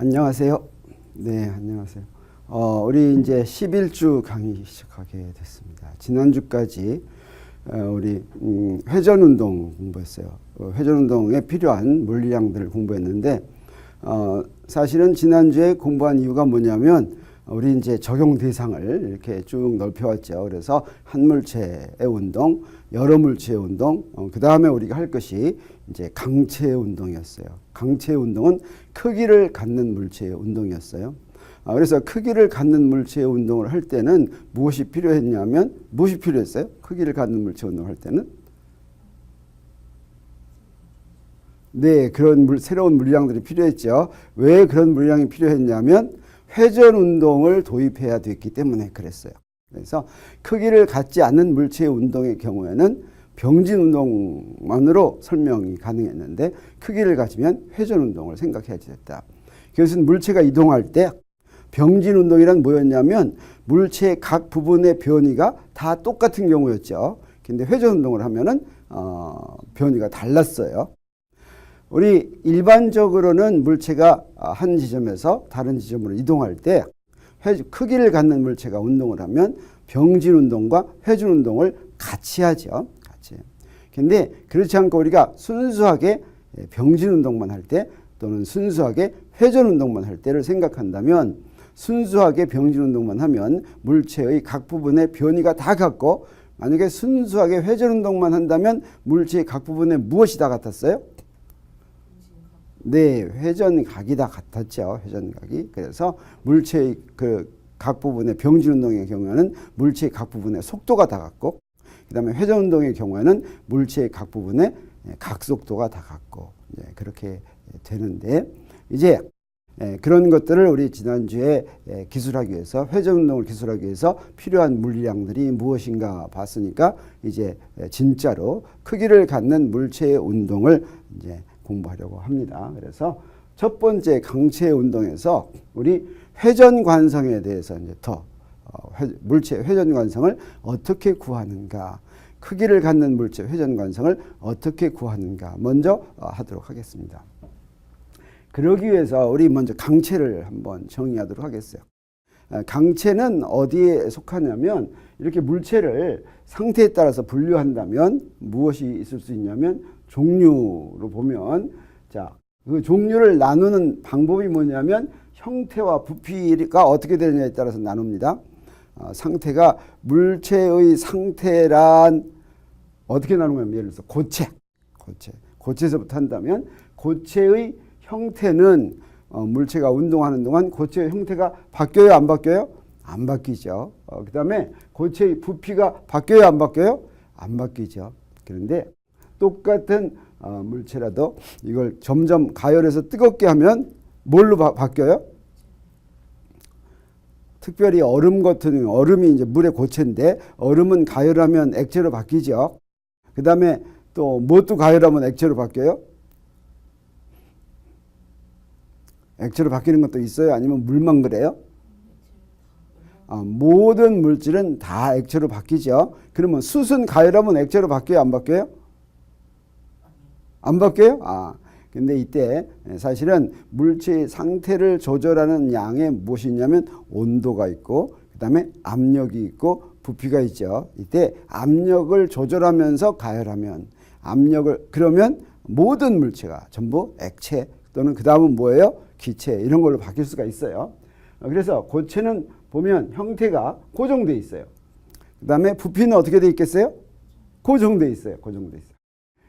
안녕하세요. 네, 안녕하세요. 우리 이제 11주 강의 시작하게 됐습니다. 지난주까지 우리 회전운동 공부했어요. 회전운동에 필요한 물리량들을 공부했는데 사실은 지난주에 공부한 이유가 뭐냐면 우리 이제 적용 대상을 이렇게 쭉 넓혀왔죠. 그래서 한 물체의 운동, 여러 물체의 운동, 그 다음에 우리가 할 것이 이제 강체의 운동이었어요. 강체의 운동은 크기를 갖는 물체의 운동이었어요. 그래서 크기를 갖는 물체의 운동을 할 때는 무엇이 필요했냐면, 무엇이 필요했어요? 크기를 갖는 물체 운동을 할 때는? 네, 그런 새로운 물량들이 필요했죠. 왜 그런 물량이 필요했냐면 회전 운동을 도입해야 됐기 때문에 그랬어요. 그래서 크기를 갖지 않는 물체의 운동의 경우에는 병진 운동만으로 설명이 가능했는데 크기를 가지면 회전 운동을 생각해야 됐다. 그것은 물체가 이동할 때 병진 운동이란 뭐였냐면 물체의 각 부분의 변이가 다 똑같은 경우였죠. 근데 회전 운동을 하면은 변이가 달랐어요. 우리 일반적으로는 물체가 한 지점에서 다른 지점으로 이동할 때 크기를 갖는 물체가 운동을 하면 병진 운동과 회전 운동을 같이 하죠. 같이. 근데 그렇지 않고 우리가 순수하게 병진 운동만 할 때 또는 순수하게 회전 운동만 할 때를 생각한다면 순수하게 병진 운동만 하면 물체의 각 부분의 변이가 다 같고 만약에 순수하게 회전 운동만 한다면 물체의 각 부분에 무엇이 다 같았어요? 네, 회전각이 다 같았죠. 회전각이. 그래서 물체의 각 부분의 병진 운동의 경우에는 물체의 각 부분의 속도가 다 같고, 그 다음에 회전 운동의 경우에는 물체의 각 부분의 각 속도가 다 같고, 그렇게 되는데, 이제 그런 것들을 우리 지난주에 기술하기 위해서, 회전 운동을 기술하기 위해서 필요한 물량들이 무엇인가 봤으니까, 이제 진짜로 크기를 갖는 물체의 운동을 이제 공부하려고 합니다. 그래서 첫 번째 강체 운동에서 우리 회전 관성에 대해서 이제 더 물체 회전 관성을 어떻게 구하는가, 크기를 갖는 물체 회전 관성을 어떻게 구하는가 먼저 하도록 하겠습니다. 그러기 위해서 우리 먼저 강체를 한번 정의하도록 하겠어요. 강체는 어디에 속하냐면 이렇게 물체를 상태에 따라서 분류한다면 무엇이 있을 수 있냐면 종류로 보면 자, 그 종류를 나누는 방법이 뭐냐면 형태와 부피가 어떻게 되느냐에 따라서 나눕니다. 상태가 물체의 상태란 어떻게 나누냐면 예를 들어서 고체에서부터 한다면 고체의 형태는 물체가 운동하는 동안 고체의 형태가 바뀌어요, 안 바뀌어요? 안 바뀌죠. 그 다음에 고체의 부피가 바뀌어요, 안 바뀌어요? 안 바뀌죠. 그런데 똑같은 물체라도 이걸 점점 가열해서 뜨겁게 하면 뭘로 바뀌어요? 특별히 얼음 같은 얼음이 이제 물의 고체인데 얼음은 가열하면 액체로 바뀌죠. 그 다음에 또 뭣도 가열하면 액체로 바뀌어요? 액체로 바뀌는 것도 있어요? 아니면 물만 그래요? 모든 물질은 다 액체로 바뀌죠. 그러면 숯은 가열하면 액체로 바뀌어요? 안 바뀌어요? 안 바뀌어요? 근데 이때 사실은 물체의 상태를 조절하는 양에 무엇이 있냐면 온도가 있고 그 다음에 압력이 있고 부피가 있죠. 이때 압력을 조절하면서 가열하면 그러면 모든 물체가 전부 액체 또는 그 다음은 뭐예요? 기체 이런 걸로 바뀔 수가 있어요. 그래서 고체는 보면 형태가 고정되어 있어요. 그 다음에 부피는 어떻게 되어 있겠어요? 고정되어 있어요.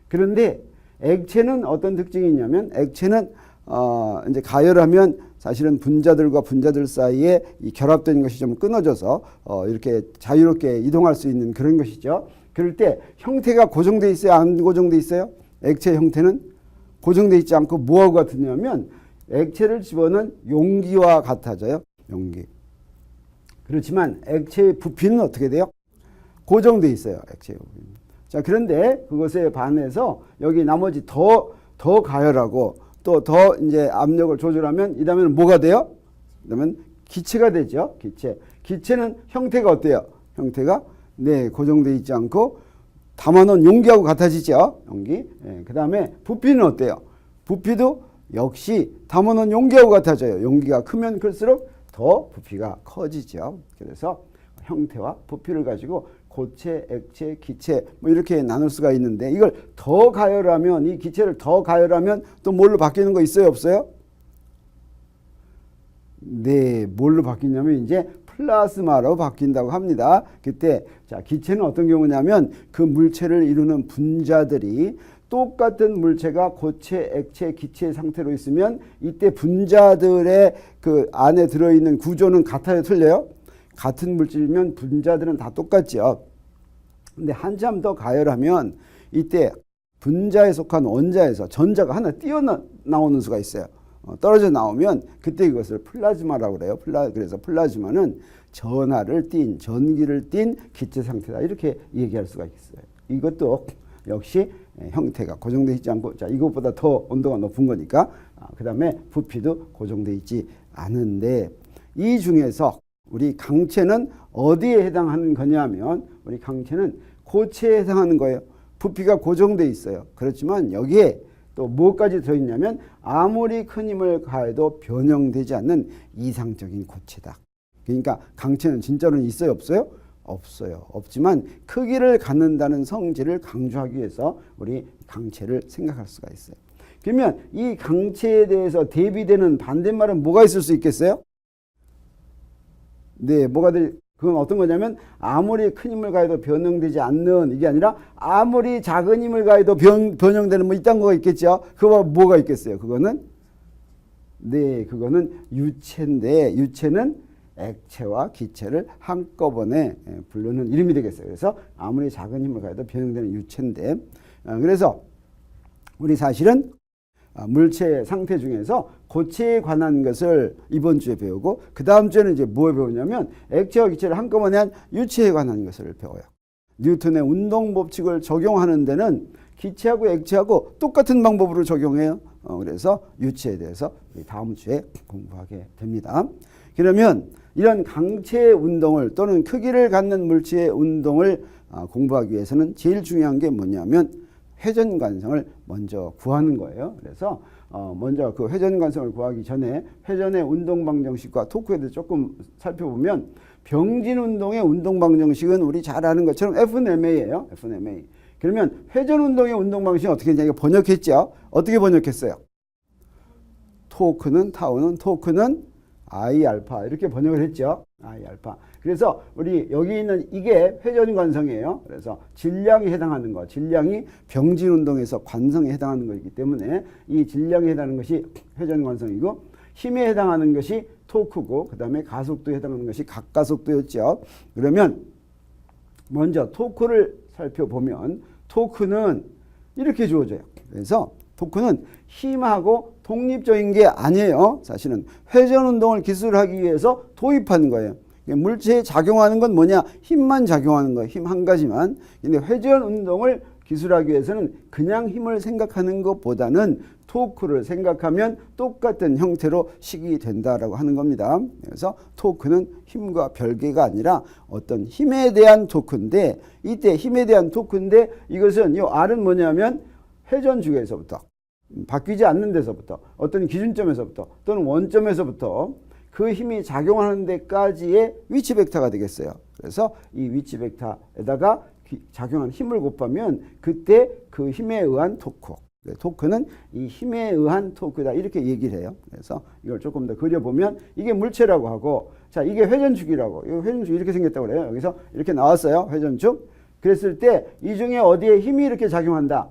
그런데 액체는 어떤 특징이 있냐면 액체는 이제 가열하면 사실은 분자들과 분자들 사이에 이 결합된 것이 좀 끊어져서 이렇게 자유롭게 이동할 수 있는 그런 것이죠. 그럴 때 형태가 고정되어 있어요? 안 고정되어 있어요? 액체 형태는 고정되어 있지 않고 뭐하고 같으냐면 액체를 집어넣은 용기와 같아져요. 용기. 그렇지만 액체의 부피는 어떻게 돼요? 고정되어 있어요. 액체의 부피는. 자, 그런데 그것에 반해서 여기 나머지 더 가열하고 또 더 이제 압력을 조절하면 이 다음에는 뭐가 돼요? 그러면 기체가 되죠. 기체는 형태가 어때요? 형태가 고정되어 있지 않고 담아놓은 용기하고 같아지죠. 용기. 그 다음에 부피는 어때요? 부피도 역시 담아놓은 용기하고 같아져요. 용기가 크면 클수록 더 부피가 커지죠. 그래서 형태와 부피를 가지고 고체, 액체, 기체 뭐 이렇게 나눌 수가 있는데 이걸 더 가열하면 이 기체를 더 가열하면 또 뭘로 바뀌는 거 있어요? 없어요? 네, 뭘로 바뀌냐면 이제 플라스마로 바뀐다고 합니다. 그때 자 기체는 어떤 경우냐면 그 물체를 이루는 분자들이 똑같은 물체가 고체, 액체, 기체 상태로 있으면 이때 분자들의 그 안에 들어있는 구조는 같아요? 틀려요? 같은 물질이면 분자들은 다 똑같죠. 근데 한참 더 가열하면 이때 분자에 속한 원자에서 전자가 하나 띄어나오는 수가 있어요. 떨어져 나오면 그때 이것을 플라즈마라고 그래요. 그래서 플라즈마는 전하를 띤, 전기를 띤 기체 상태다. 이렇게 얘기할 수가 있어요. 이것도 역시 형태가 고정되어 있지 않고 자 이것보다 더 온도가 높은 거니까 그 다음에 부피도 고정되어 있지 않은데 이 중에서 우리 강체는 어디에 해당하는 거냐면 우리 강체는 고체에 해당하는 거예요. 부피가 고정되어 있어요. 그렇지만 여기에 또 뭐까지 들어있냐면 아무리 큰 힘을 가해도 변형되지 않는 이상적인 고체다. 그러니까 강체는 진짜로는 있어요? 없어요? 없어요. 없지만 크기를 갖는다는 성질을 강조하기 위해서 우리 강체를 생각할 수가 있어요. 그러면 이 강체에 대해서 대비되는 반대말은 뭐가 있을 수 있겠어요? 네, 그건 어떤 거냐면 아무리 큰 힘을 가해도 변형되지 않는 이게 아니라 아무리 작은 힘을 가해도 변형되는 뭐 이딴 거가 있겠죠. 그거 뭐가 있겠어요? 그거는 유체인데 유체는 액체와 기체를 한꺼번에 부르는 이름이 되겠어요. 그래서 아무리 작은 힘을 가해도 변형되는 유체인데 그래서 우리 사실은 물체 상태 중에서 고체에 관한 것을 이번 주에 배우고 그 다음 주에는 이제 뭘 배우냐면 액체와 기체를 한꺼번에 한 유체에 관한 것을 배워요. 뉴턴의 운동 법칙을 적용하는 데는 기체하고 액체하고 똑같은 방법으로 적용해요. 그래서 유체에 대해서 우리 다음 주에 공부하게 됩니다. 그러면 이런 강체의 운동을 또는 크기를 갖는 물체의 운동을 공부하기 위해서는 제일 중요한 게 뭐냐면 회전관성을 먼저 구하는 거예요. 그래서 먼저 그 회전관성을 구하기 전에 회전의 운동방정식과 토크에 대해서 조금 살펴보면 병진운동의 운동방정식은 우리 잘 아는 것처럼 FMA예요. FMA. 그러면 회전운동의 운동방정식은 어떻게 했냐? 번역했죠. 어떻게 번역했어요? 토크는 I 알파 이렇게 번역을 했죠. I 알파. 그래서 우리 여기 있는 이게 회전관성이에요. 그래서 질량이 해당하는 거, 질량이 병진운동에서 관성에 해당하는 거이기 때문에 이 질량에 해당하는 것이 회전관성이고 힘에 해당하는 것이 토크고 그 다음에 가속도에 해당하는 것이 각가속도였죠. 그러면 먼저 토크를 살펴보면 토크는 이렇게 주어져요. 그래서 토크는 힘하고 독립적인 게 아니에요. 사실은 회전운동을 기술하기 위해서 도입하는 거예요. 물체에 작용하는 건 뭐냐? 힘만 작용하는 거예요. 힘 한 가지만. 근데 회전운동을 기술하기 위해서는 그냥 힘을 생각하는 것보다는 토크를 생각하면 똑같은 형태로 식이 된다라고 하는 겁니다. 그래서 토크는 힘과 별개가 아니라 어떤 힘에 대한 토크인데 이때 힘에 대한 토크인데 이것은 이 R은 뭐냐면 회전 주기에서부터 바뀌지 않는 데서부터 어떤 기준점에서부터 또는 원점에서부터 그 힘이 작용하는 데까지의 위치 벡터가 되겠어요. 그래서 이 위치 벡터에다가 작용한 힘을 곱하면 그때 그 힘에 의한 토크. 토크는 이 힘에 의한 토크다 이렇게 얘기를 해요. 그래서 이걸 조금 더 그려보면 이게 물체라고 하고 자 이게 회전축이라고. 이 회전축 이렇게 생겼다고 그래요. 여기서 이렇게 나왔어요. 회전축. 그랬을 때 이 중에 어디에 힘이 이렇게 작용한다.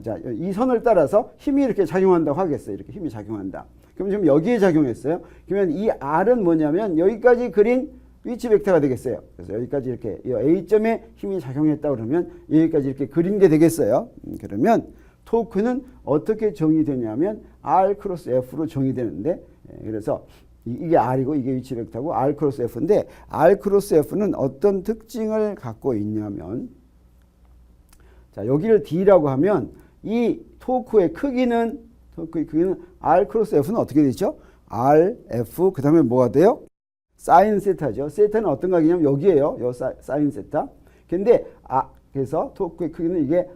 자, 이 선을 따라서 힘이 이렇게 작용한다고 하겠어요. 이렇게 힘이 작용한다. 그럼 지금 여기에 작용했어요. 그러면 이 R은 뭐냐면 여기까지 그린 위치 벡터가 되겠어요. 그래서 여기까지 이렇게 이 A점에 힘이 작용했다 그러면 여기까지 이렇게 그린 게 되겠어요. 그러면 토크는 어떻게 정의되냐면 R 크로스 F로 정의되는데 그래서 이게 R이고 이게 위치 벡터고 R 크로스 F인데 R 크로스 F는 어떤 특징을 갖고 있냐면 자, 여기를 D라고 하면 이 토크의 크기는 R 크로스 F는 어떻게 되죠? R, F, 그 다음에 뭐가 돼요? 사인 세타죠. 세타는 어떤 각이냐면 여기에요. 요 사인 세타. 근데, 그래서 토크의 크기는 이게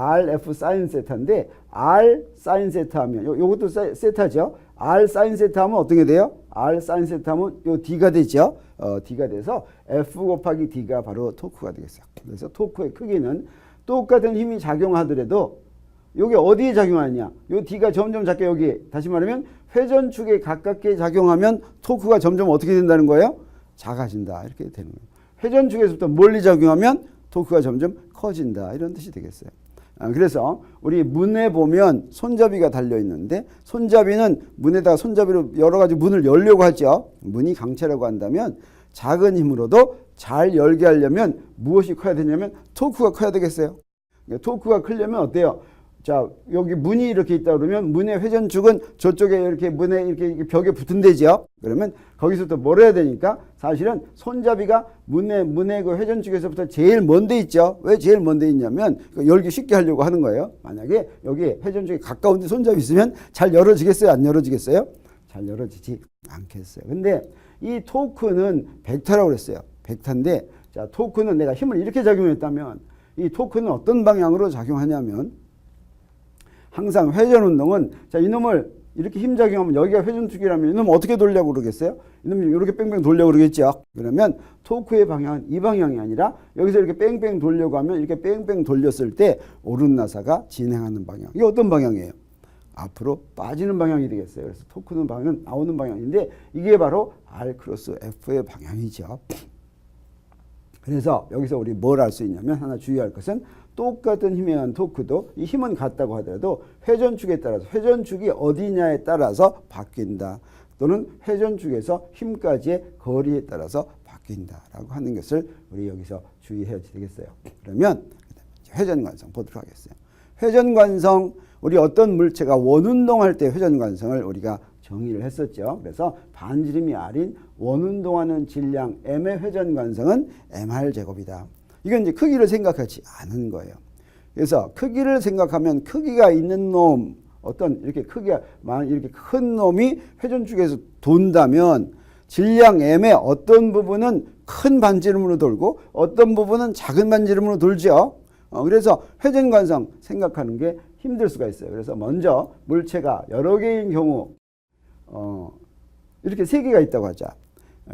RF 사인 세타인데 R 사인 세타 하면 요것도 세타죠. R 사인 세타 하면 어떻게 돼요? R 사인 세타 하면 요 D가 되죠. D가 돼서 F 곱하기 D가 바로 토크가 되겠어요. 그래서 토크의 크기는 똑같은 힘이 작용하더라도 여기 어디에 작용하느냐? 요 D가 점점 작게 여기 다시 말하면 회전축에 가깝게 작용하면 토크가 점점 어떻게 된다는 거예요? 작아진다. 이렇게 되는 거예요. 회전축에서부터 멀리 작용하면 토크가 점점 커진다. 이런 뜻이 되겠어요. 그래서 우리 문에 보면 손잡이가 달려 있는데 손잡이는 문에다가 손잡이로 여러 가지 문을 열려고 하죠. 문이 강체라고 한다면 작은 힘으로도 잘 열게 하려면 무엇이 커야 되냐면 토크가 커야 되겠어요. 토크가 크려면 어때요? 자, 여기 문이 이렇게 있다 그러면 문의 회전축은 저쪽에 이렇게 문에 이렇게 벽에 붙은 데죠. 그러면 거기서부터 멀어야 되니까 사실은 손잡이가 문의 그 회전축에서부터 제일 먼 데 있죠. 왜 제일 먼 데 있냐면 열기 쉽게 하려고 하는 거예요. 만약에 여기 회전축에 가까운 데 손잡이 있으면 잘 열어지겠어요? 안 열어지겠어요? 잘 열어지지 않겠어요. 근데 이 토크는 벡터라고 그랬어요. 벡터인데 자, 토크는 내가 힘을 이렇게 작용했다면 이 토크는 어떤 방향으로 작용하냐면 항상 회전 운동은 자 이놈을 이렇게 힘 작용하면 여기가 회전축이라면 이놈을 어떻게 돌려고 그러겠어요? 이놈을 이렇게 뺑뺑 돌려고 그러겠죠. 그러면 토크의 방향은 이 방향이 아니라 여기서 이렇게 뺑뺑 돌려고 하면 이렇게 뺑뺑 돌렸을 때 오른나사가 진행하는 방향. 이게 어떤 방향이에요? 앞으로 빠지는 방향이 되겠어요. 그래서 토크는 방향은 나오는 방향인데 이게 바로 R 크로스 F의 방향이죠. 그래서 여기서 우리 뭘 알 수 있냐면 하나 주의할 것은 똑같은 힘에 의한 토크도 이 힘은 같다고 하더라도 회전축에 따라서 회전축이 어디냐에 따라서 바뀐다. 또는 회전축에서 힘까지의 거리에 따라서 바뀐다라고 하는 것을 우리 여기서 주의해야 되겠어요. 그러면 회전관성 보도록 하겠어요. 회전관성 우리 어떤 물체가 원운동할 때 회전관성을 우리가 정의를 했었죠. 그래서 반지름이 R인 원운동하는 질량 M의 회전관성은 MR 제곱이다. 이건 이제 크기를 생각하지 않은 거예요. 그래서 크기를 생각하면 크기가 있는 놈, 어떤 이렇게 크기가 이렇게 큰 놈이 회전축에서 돈다면 질량 M의 어떤 부분은 큰 반지름으로 돌고 어떤 부분은 작은 반지름으로 돌죠. 그래서 회전관성 생각하는 게 힘들 수가 있어요. 그래서 먼저 물체가 여러 개인 경우 이렇게 세 개가 있다고 하자.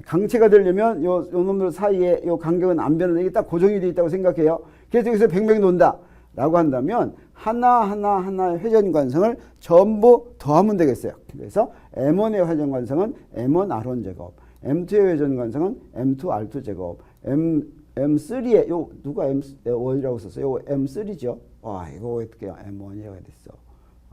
강체가 되려면 요 놈들 사이에 요 간격은 안 변하는 이게 딱 고정이 되어 있다고 생각해요. 그래서 여기서 뱅뱅 돈다 라고 한다면 하나의 회전관성을 전부 더하면 되겠어요. 그래서 M1의 회전관성은 M1 R1 제곱, M2의 회전관성은 M2 R2 제곱, M3의 요 누가 M1이라고 썼어요? 요 M3죠. 와 이거 어떻게 M1이라고 됐어.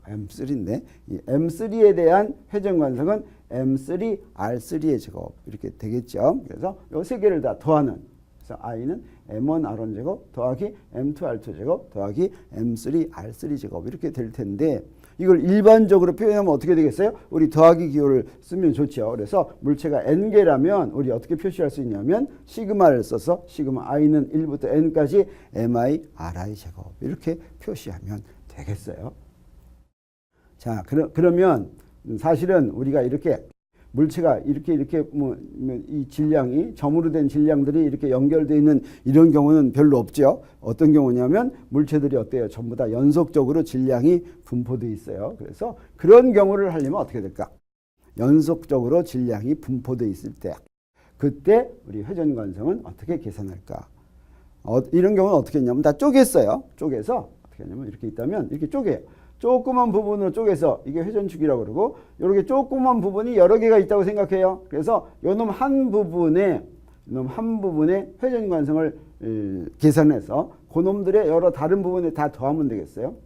M3인데 이 M3에 대한 회전관성은 M3 R3의 제곱 이렇게 되겠죠. 그래서 이 세 개를 다 더하는 그래서 I는 M1 R1 제곱 더하기 M2 R2 제곱 더하기 M3 R3 제곱 이렇게 될 텐데 이걸 일반적으로 표현하면 어떻게 되겠어요? 우리 더하기 기호를 쓰면 좋죠. 그래서 물체가 n개라면 우리 어떻게 표시할 수 있냐면 시그마를 써서 시그마 I는 1부터 n까지 MI RI 제곱 이렇게 표시하면 되겠어요. 자, 그러면 사실은 우리가 이렇게 물체가 이렇게 이 질량이 점으로 된 질량들이 이렇게 연결되어 있는 이런 경우는 별로 없죠. 어떤 경우냐면 물체들이 어때요? 전부 다 연속적으로 질량이 분포되어 있어요. 그래서 그런 경우를 하려면 어떻게 될까? 연속적으로 질량이 분포되어 있을 때 그때 우리 회전관성은 어떻게 계산할까? 이런 경우는 어떻게 했냐면 다 쪼갰어요. 쪼개서 어떻게 하냐면 이렇게 있다면 이렇게 쪼개요. 조그만 부분으로 쪼개서 이게 회전축이라고 그러고 이렇게 조그만 부분이 여러 개가 있다고 생각해요. 그래서 요놈 한 부분에 회전관성을 계산해서 그놈들의 여러 다른 부분에 다 더하면 되겠어요.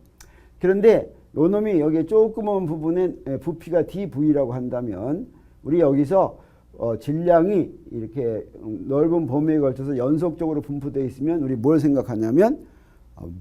그런데 요놈이 여기 조그만 부분에 부피가 dV라고 한다면 우리 여기서 질량이 이렇게 넓은 범위에 걸쳐서 연속적으로 분포되어 있으면 우리 뭘 생각하냐면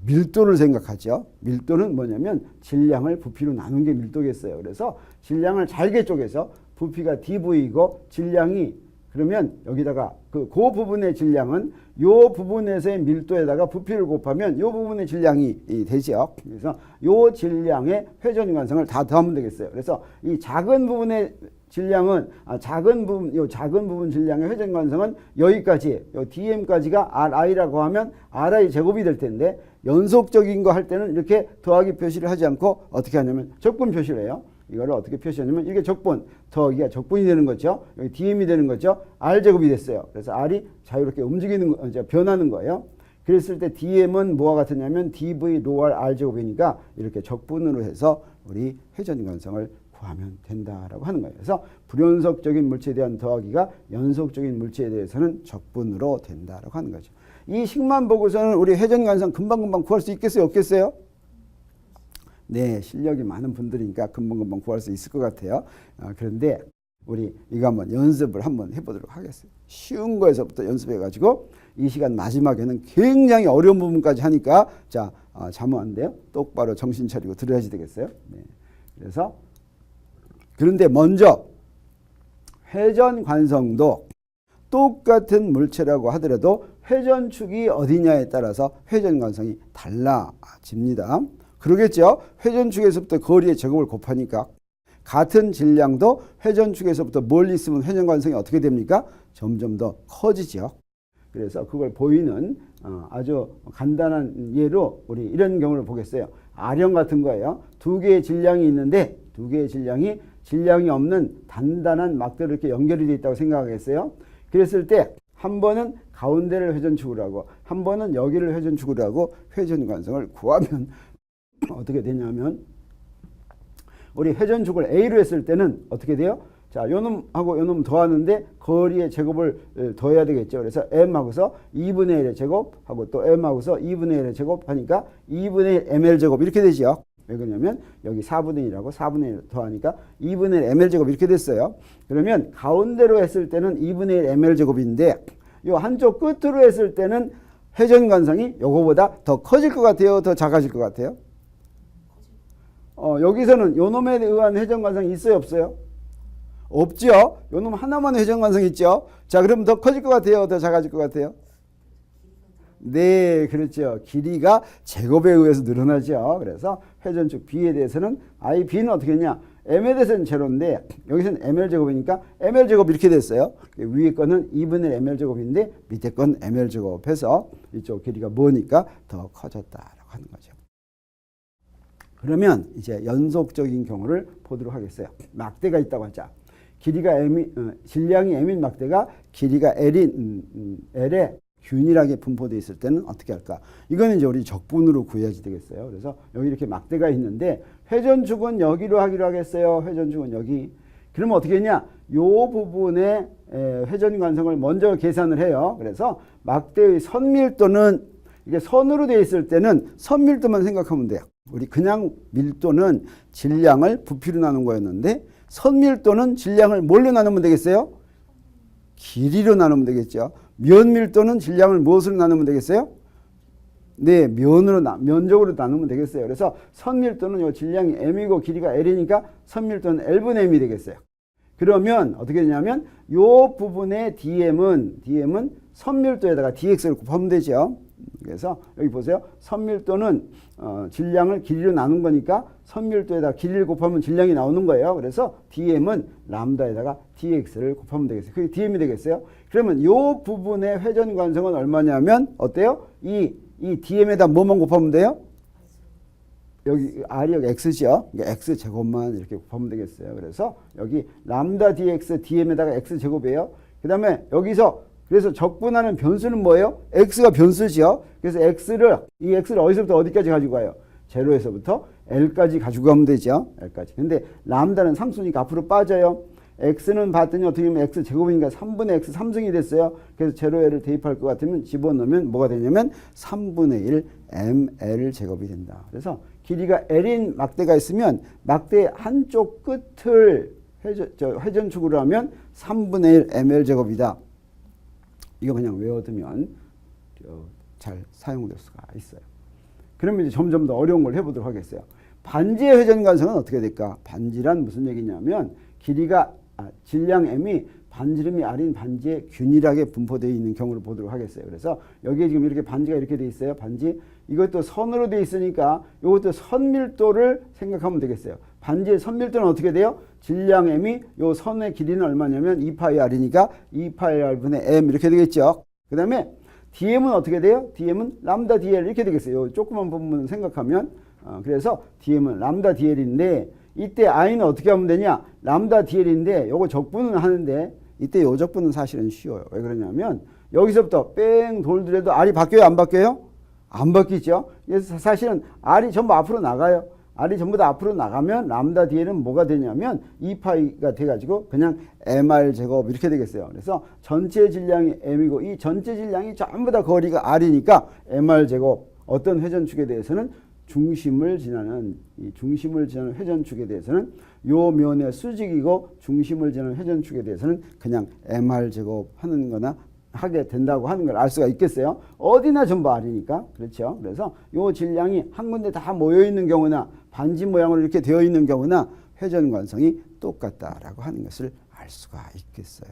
밀도를 생각하죠. 밀도는 뭐냐면 질량을 부피로 나눈 게 밀도겠어요. 그래서 질량을 잘게 쪼개서 부피가 dV이고 질량이 그러면 여기다가 그 부분의 질량은 요 부분에서의 밀도에다가 부피를 곱하면 요 부분의 질량이 되죠. 그래서 요 질량의 회전관성을 다 더하면 되겠어요. 그래서 이 작은 부분의 질량은 작은 부분 질량의 회전관성은 여기까지, 요 DM까지가 RI라고 하면 RI 제곱이 될 텐데 연속적인 거 할 때는 이렇게 더하기 표시를 하지 않고 어떻게 하냐면 적분 표시를 해요. 이거를 어떻게 표시하냐면 이게 적분, 더하기가 적분이 되는 거죠. 여기 DM이 되는 거죠. R 제곱이 됐어요. 그래서 R이 자유롭게 변하는 거예요. 그랬을 때 DM은 뭐와 같으냐면 DV 로알 R 제곱이니까 이렇게 적분으로 해서 우리 회전관성을 구하면 된다라고 하는 거예요. 그래서 불연속적인 물체에 대한 더하기가 연속적인 물체에 대해서는 적분으로 된다라고 하는 거죠. 이 식만 보고서는 우리 회전관성 금방금방 구할 수 있겠어요? 없겠어요? 네, 실력이 많은 분들이니까 금방금방 구할 수 있을 것 같아요. 그런데 우리 이거 한번 연습을 한번 해보도록 하겠습니다. 쉬운 거에서부터 연습해가지고 이 시간 마지막에는 굉장히 어려운 부분까지 하니까 자, 자면 안 돼요. 똑바로 정신 차리고 들어야지 되겠어요. 네. 그래서 그런데 먼저 회전관성도 똑같은 물체라고 하더라도 회전축이 어디냐에 따라서 회전관성이 달라집니다. 그러겠죠. 회전축에서부터 거리의 제곱을 곱하니까 같은 질량도 회전축에서부터 멀리 있으면 회전관성이 어떻게 됩니까? 점점 더 커지죠. 그래서 그걸 보이는 아주 간단한 예로 우리 이런 경우를 보겠어요. R형 같은 거예요. 두 개의 질량이 있는데 두 개의 질량이 없는 단단한 막대로 이렇게 연결이 되어 있다고 생각하겠어요. 그랬을 때 한 번은 가운데를 회전축으로 하고 한 번은 여기를 회전축으로 하고 회전관성을 구하면 어떻게 되냐면 우리 회전축을 A로 했을 때는 어떻게 돼요? 자, 요 놈하고 요 놈 더하는데 거리의 제곱을 더해야 되겠죠. 그래서 M하고서 2분의 1의 제곱하고 또 M하고서 2분의 1의 제곱 하니까 2분의 1 ML 제곱 이렇게 되죠. 왜 그러냐면 여기 4분의 1하고 4분의 1 더하니까 2분의 1 ML 제곱 이렇게 됐어요. 그러면 가운데로 했을 때는 2분의 1 ML 제곱인데 요 한쪽 끝으로 했을 때는 회전관성이 요거보다 더 커질 것 같아요? 더 작아질 것 같아요? 여기서는 요 놈에 의한 회전관성이 있어요? 없어요? 없죠? 요 놈 하나만 회전관성이 있죠? 자, 그럼 더 커질 것 같아요? 더 작아질 것 같아요? 네, 그렇죠. 길이가 제곱에 의해서 늘어나죠. 그래서 회전축 B에 대해서는 B는 어떻게 했냐? M에 대해서는 제로인데 여기서는 ML 제곱이니까 ML 제곱 이렇게 됐어요. 위에 거는 2분의 ML 제곱인데 밑에 건 ML 제곱해서 이쪽 길이가 뭐니까 더 커졌다라고 하는 거죠. 그러면 이제 연속적인 경우를 보도록 하겠어요. 막대가 있다고 하자. 질량이 M인 막대가 길이가 L에 균일하게 분포되어 있을 때는 어떻게 할까? 이거는 이제 우리 적분으로 구해야지 되겠어요. 그래서 여기 이렇게 막대가 있는데 회전축은 여기로 하기로 하겠어요. 회전축은 여기. 그러면 어떻게 했냐? 요 부분의 회전관성을 먼저 계산을 해요. 그래서 막대의 선밀도는 이게 선으로 되어 있을 때는 선밀도만 생각하면 돼요. 우리 그냥 밀도는 질량을 부피로 나눈 거였는데 선밀도는 질량을 뭘로 나누면 되겠어요? 길이로 나누면 되겠죠. 면밀도는 질량을 무엇으로 나누면 되겠어요? 네, 면적으로 나누면 되겠어요. 그래서 선밀도는 요 질량이 M이고 길이가 L이니까 선밀도는 L분의 M이 되겠어요. 그러면 어떻게 되냐면 요 부분의 DM은 선밀도에다가 DX를 곱하면 되죠. 그래서 여기 보세요. 선밀도는 질량을 길이로 나눈 거니까 선밀도에다가 길이를 곱하면 질량이 나오는 거예요. 그래서 DM은 람다에다가 DX를 곱하면 되겠어요. 그게 DM이 되겠어요. 그러면 이 부분의 회전관성은 얼마냐면 어때요? 이 DM에다 뭐만 곱하면 돼요? 여기 R이 여기 X죠. X 제곱만 이렇게 곱하면 되겠어요. 그래서 여기 람다 DX DM에다가 X 제곱이에요. 그 다음에 여기서 그래서 적분하는 변수는 뭐예요? X가 변수죠. 그래서 이 X를 어디서부터 어디까지 가지고 가요? 제로에서부터 L까지 가지고 가면 되죠. L까지. 근데 람다는 상수니까 앞으로 빠져요. X는 봤더니 어떻게 보면 X 제곱이니까 3분의 X 3승이 됐어요. 그래서 제로L을 대입할 것 같으면 집어넣으면 뭐가 되냐면 3분의 1 ML 제곱이 된다. 그래서 길이가 L인 막대가 있으면 막대 한쪽 끝을 회전축으로 하면 3분의 1 ML 제곱이다. 이거 그냥 외워두면 잘 사용될 수가 있어요. 그러면 이제 점점 더 어려운 걸 해보도록 하겠어요. 반지의 회전관성은 어떻게 될까? 반지란 무슨 얘기냐면 질량 M이 반지름이 R인 반지에 균일하게 분포되어 있는 경우를 보도록 하겠어요. 그래서 여기에 지금 이렇게 반지가 이렇게 돼 있어요. 반지. 이것도 선으로 돼 있으니까 이것도 선밀도를 생각하면 되겠어요. 반지의 선밀도는 어떻게 돼요? 질량 m이 요 선의 길이는 얼마냐면 2파이 r이니까 2파이 r분의 m 이렇게 되겠죠. 그 다음에 dm은 어떻게 돼요? dm은 람다 dl 이렇게 되겠어요. 요 조그만 부분 생각하면 그래서 dm은 람다 dl인데 이때 i는 어떻게 하면 되냐? 람다 dl인데 요거 적분은 하는데 이때 요 적분은 사실은 쉬워요. 왜 그러냐면 여기서부터 뺑 돌더라도 r이 바뀌어요? 안 바뀌어요? 안 바뀌죠. 그래서 사실은 r이 전부 앞으로 나가요. r이 전부 다 앞으로 나가면 람다 dl은 뭐가 되냐면 2파이가 돼가지고 그냥 mr 제곱 이렇게 되겠어요. 그래서 전체 질량이 m이고 이 전체 질량이 전부 다 거리가 r이니까 mr 제곱 어떤 회전축에 대해서는 중심을 지나는 회전축에 대해서는 요 면의 수직이고 중심을 지나는 회전축에 대해서는 그냥 mr 제곱 하는 거나 하게 된다고 하는 걸 알 수가 있겠어요. 어디나 전부 r이니까. 그렇죠. 그래서 요 질량이 한 군데 다 모여 있는 경우나 반지 모양으로 이렇게 되어 있는 경우나 회전 관성이 똑같다라고 하는 것을 알 수가 있겠어요.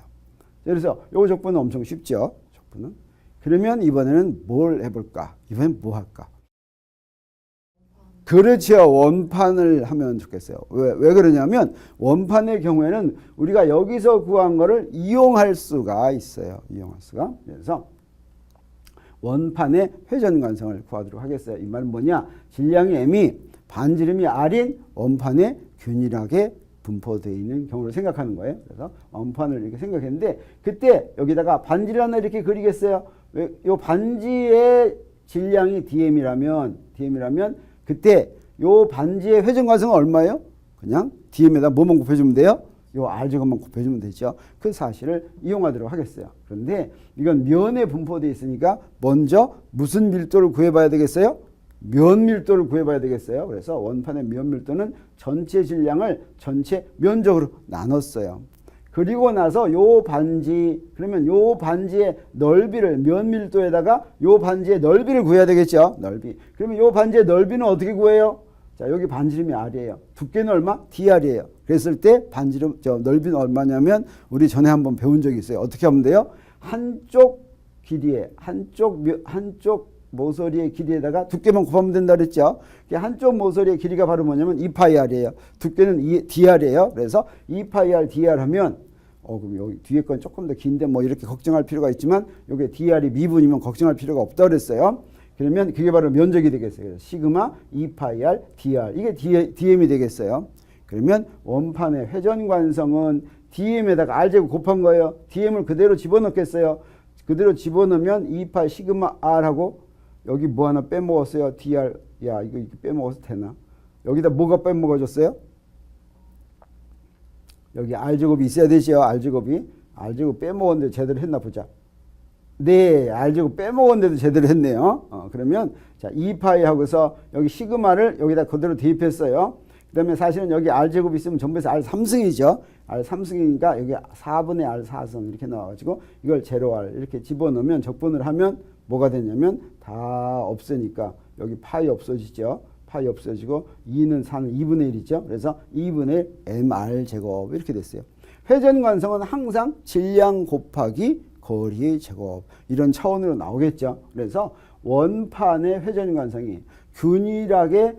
그래서 요 적분은 엄청 쉽죠. 적분은. 그러면 이번에는 뭘 해볼까? 이번엔 뭐 할까? 그렇죠. 원판을 하면 좋겠어요. 왜 그러냐면 원판의 경우에는 우리가 여기서 구한 거를 이용할 수가 있어요. 이용할 수가. 그래서 원판의 회전관성을 구하도록 하겠어요. 이 말은 뭐냐? 질량이 m이 반지름이 r인 원판에 균일하게 분포되어 있는 경우를 생각하는 거예요. 그래서 원판을 이렇게 생각했는데 그때 여기다가 반지를 하나 이렇게 그리겠어요. 이 반지의 질량이 dm이라면 그때 요 반지의 회전관성은 얼마예요? 그냥 dm에다 뭐만 곱해주면 돼요? 요 r제곱만 곱해주면 되죠. 그 사실을 이용하도록 하겠어요. 그런데 이건 면에 분포되어 있으니까 먼저 무슨 밀도를 구해봐야 되겠어요? 면 밀도를 구해봐야 되겠어요. 그래서 원판의 면 밀도는 전체 질량을 전체 면적으로 나눴어요. 그리고 나서 요 반지, 그러면 요 반지의 넓이를 면 밀도에다가 요 반지의 넓이를 구해야 되겠죠. 넓이. 그러면 요 반지의 넓이는 어떻게 구해요? 자, 여기 반지름이 r이에요. 두께는 얼마? dr이에요. 그랬을 때 반지름 넓이는 얼마냐면 우리 전에 한번 배운 적이 있어요. 어떻게 하면 돼요? 한쪽 길이에 한쪽 모서리의 길이에다가 두께만 곱하면 된다 그랬죠. 한쪽 모서리의 길이가 바로 뭐냐면 2파이 r이에요. 두께는 dr이에요. 그래서 2파이 r dr 하면 그럼 여기 뒤에 건 조금 더 긴데 뭐 이렇게 걱정할 필요가 있지만 여기 dr이 미분이면 걱정할 필요가 없다 그랬어요. 그러면 그게 바로 면적이 되겠어요. 그래서 시그마 2파이 r dr 이게 dm이 되겠어요. 그러면 원판의 회전관성은 dm에다가 r제곱 곱한 거예요. dm을 그대로 집어넣겠어요. 그대로 집어넣으면 2파이 시그마 r하고 여기 뭐 하나 빼먹었어요. dr. 야, 이거 빼먹어서 되나? 여기다 뭐가 빼먹어졌어요? 여기 r제곱이 있어야 되죠. r제곱 빼먹었는데 제대로 했나 보자. 네, r제곱 빼먹었는데도 제대로 했네요. 그러면 자 2파이 하고서 여기 시그마를 여기다 그대로 대입했어요. 그 다음에 사실은 여기 r제곱이 있으면 전부에서 r3승이죠. r3승이니까 여기 4분의 r4승 이렇게 나와가지고 이걸 제로 r 이렇게 집어넣으면 적분을 하면 뭐가 되냐면 다 없으니까 여기 파이 없어지죠. 파이 없어지고 2는 4는 2분의 1이죠. 그래서 2분의 1 mr 제곱 이렇게 됐어요. 회전관성은 항상 질량 곱하기 거리의 제곱 이런 차원으로 나오겠죠. 그래서 원판의 회전관성이 균일하게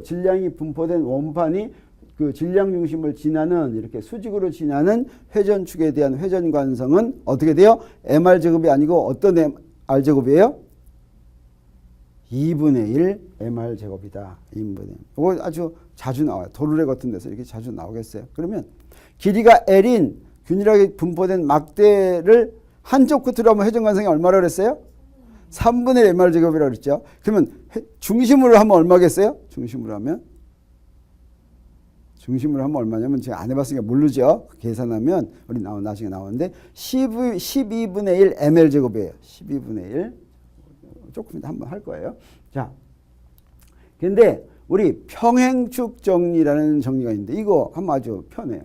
질량이 분포된 원판이 그 질량 중심을 지나는 이렇게 수직으로 지나는 회전축에 대한 회전관성은 어떻게 돼요? mr 제곱이 아니고 어떤 r 제곱이에요? 2분의 1 mr 제곱이다. 2분의 1. 이거 아주 자주 나와요. 도르래 같은 데서 이렇게 자주 나오겠어요. 그러면 길이가 l인 균일하게 분포된 막대를 한쪽 끝으로 하면 회전관성이 얼마라 그랬어요? 3분의 1 mr 제곱이라고 그랬죠. 그러면 중심으로 하면 얼마겠어요? 중심으로 하면 얼마냐면 제가 안 해봤으니까 모르죠. 계산하면 우리 나중에 나오는데 12분의 1 ml 제곱이에요. 12분의 1 조금 이따 한번 할 거예요. 자, 근데 우리 평행축 정리라는 정리가 있는데 이거 하면 아주 편해요.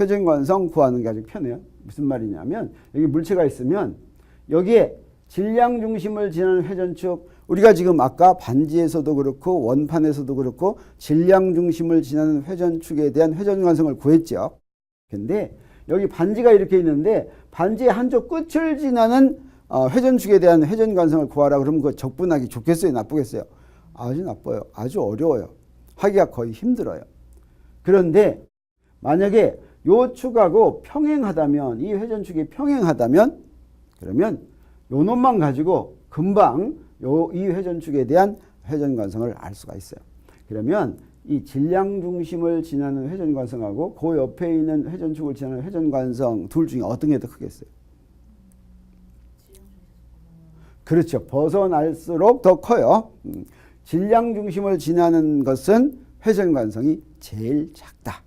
회전관성 구하는 게 아주 편해요. 무슨 말이냐면 여기 물체가 있으면 여기에 질량 중심을 지나는 회전축 우리가 지금 아까 반지에서도 그렇고 원판에서도 그렇고 질량 중심을 지나는 회전축에 대한 회전관성을 구했죠. 근데 여기 반지가 이렇게 있는데 반지의 한쪽 끝을 지나는 회전축에 대한 회전관성을 구하라 그러면 그 적분하기 좋겠어요? 나쁘겠어요? 아주 나빠요. 아주 어려워요. 하기가 거의 힘들어요. 그런데 만약에 요 축하고 평행하다면, 이 회전축이 평행하다면, 그러면 요 놈만 가지고 금방 이 회전축에 대한 회전관성을 알 수가 있어요. 그러면 이 질량 중심을 지나는 회전관성하고 그 옆에 있는 회전축을 지나는 회전관성 둘 중에 어떤 게 더 크겠어요? 그렇죠. 벗어날수록 더 커요. 질량 중심을 지나는 것은 회전관성이 제일 작다.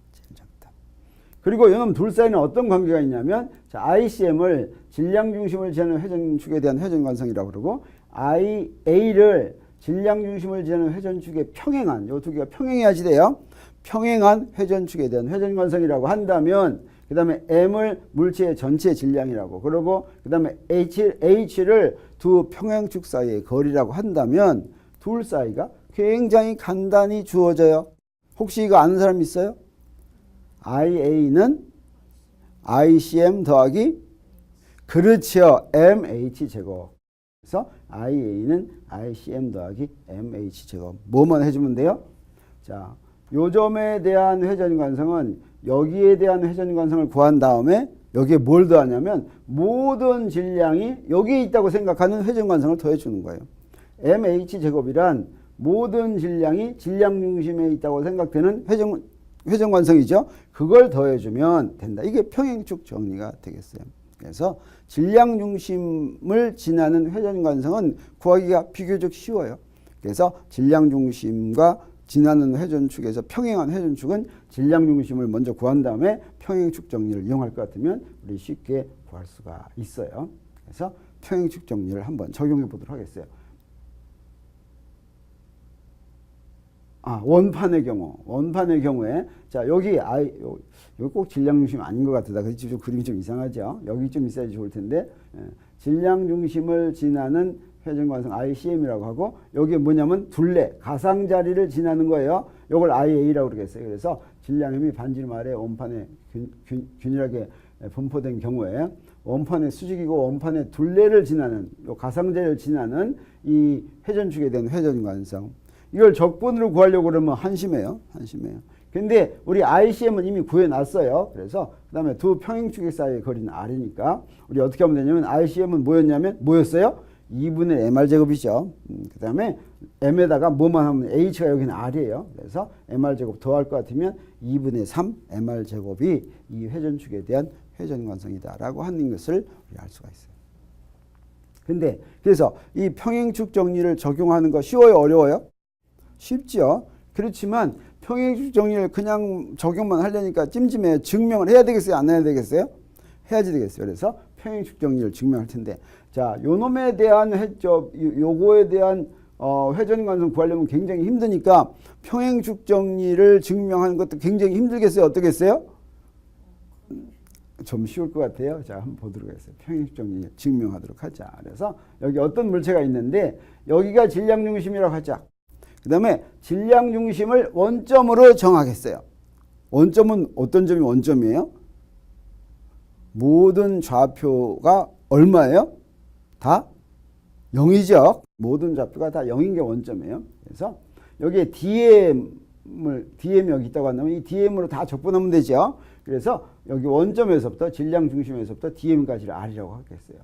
그리고 이놈 둘 사이는 어떤 관계가 있냐면, 자, ICM을 질량 중심을 지나는 회전축에 대한 회전관성이라고 그러고, IA를 질량 중심을 지나는 회전축에 평행한, 요 두 개가 평행해야지 돼요. 평행한 회전축에 대한 회전관성이라고 한다면, 그 다음에 M을 물체의 전체 질량이라고 그러고, 그 다음에 H를 두 평행축 사이의 거리라고 한다면, 둘 사이가 굉장히 간단히 주어져요. 혹시 이거 아는 사람 있어요? IA는 ICM 더하기, 그렇죠, MH 제곱. 그래서 IA는 ICM 더하기 MH 제곱. 뭐만 해주면 돼요? 자, 요 점에 대한 회전관성은 여기에 대한 회전관성을 구한 다음에 여기에 뭘 더하냐면 모든 질량이 여기에 있다고 생각하는 회전관성을 더해주는 거예요. MH 제곱이란 모든 질량이 질량 중심에 있다고 생각되는 회전관성이죠. 그걸 더해주면 된다. 이게 평행축 정리가 되겠어요. 그래서 질량 중심을 지나는 회전관성은 구하기가 비교적 쉬워요. 그래서 질량 중심과 지나는 회전축에서 평행한 회전축은 질량 중심을 먼저 구한 다음에 평행축 정리를 이용할 것 같으면 우리 쉽게 구할 수가 있어요. 그래서 평행축 정리를 한번 적용해 보도록 하겠어요. 원판의 경우에, 자, 여기 꼭 질량 중심 아닌 것 같다. 그래서 좀 그림이 좀 이상하죠. 여기 좀 있어야지 좋을 텐데, 질량 중심을 지나는 회전관성 ICM이라고 하고, 여기 뭐냐면 둘레, 가상자리를 지나는 거예요. 이걸 IA라고 그러겠어요. 그래서 질량힘이 반지름 아래 원판에 균일하게 분포된 경우에 원판의 수직이고 원판의 둘레를 지나는, 요 가상자리를 지나는 이 회전축에 대한 회전관성. 이걸 적분으로 구하려고 그러면 한심해요. 근데 우리 ICM은 이미 구해놨어요. 그래서 그 다음에 두 평행축의 사이의 거리는 R이니까 우리 어떻게 하면 되냐면, ICM은 뭐였어요? 2분의 MR제곱이죠. 그 다음에 M에다가 뭐만 하면 H가 여기는 R이에요. 그래서 MR제곱 더할 것 같으면 2분의 3 MR제곱이 이 회전축에 대한 회전관성이다 라고 하는 것을 우리 알 수가 있어요. 근데 그래서 이 평행축 정리를 적용하는 거 쉬워요? 어려워요? 쉽죠. 그렇지만 평행축 정리를 그냥 적용만 하려니까 찜찜해. 증명을 해야 되겠어요? 안 해야 되겠어요? 해야지 되겠어요. 그래서 평행축 정리를 증명할 텐데, 자, 요놈에 대한 요거에 대한 회전관성 구하려면 굉장히 힘드니까 평행축 정리를 증명하는 것도 굉장히 힘들겠어요? 어떻겠어요? 좀 쉬울 것 같아요. 자, 한번 보도록 하겠습니다. 평행축 정리 증명하도록 하자. 그래서 여기 어떤 물체가 있는데, 여기가 질량 중심이라고 하자. 그 다음에 질량 중심을 원점으로 정하겠어요. 원점은 어떤 점이 원점이에요? 모든 좌표가 얼마예요? 다 0이죠. 모든 좌표가 다 0인 게 원점이에요. 그래서 여기에 DM이 여기 있다고 한다면 이 DM으로 다 적분하면 되죠. 그래서 여기 원점에서부터 질량 중심에서부터 DM까지를 R이라고 하겠어요.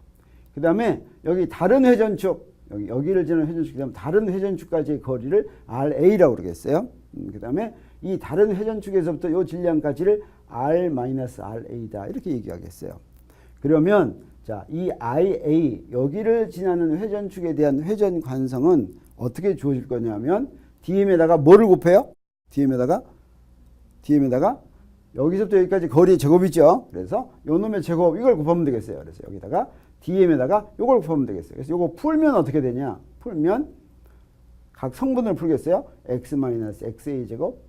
그 다음에 여기 다른 회전축, 여기를 지나는 회전축이 되면 다른 회전축까지의 거리를 RA라고 그러겠어요. 그 다음에 이 다른 회전축에서부터 이 질량까지를 R-RA다 이렇게 얘기하겠어요. 그러면 자, 이 IA 여기를 지나는 회전축에 대한 회전관성은 어떻게 주어질 거냐면, DM에다가 뭐를 곱해요? DM에다가 여기서부터 여기까지 거리의 제곱이죠. 그래서 요 놈의 제곱 이걸 곱하면 되겠어요. 그래서 여기다가 DM에다가 요걸 곱하면 되겠어요. 그래서 요거 풀면 어떻게 되냐? 풀면 각 성분을 풀겠어요. x-xa 제곱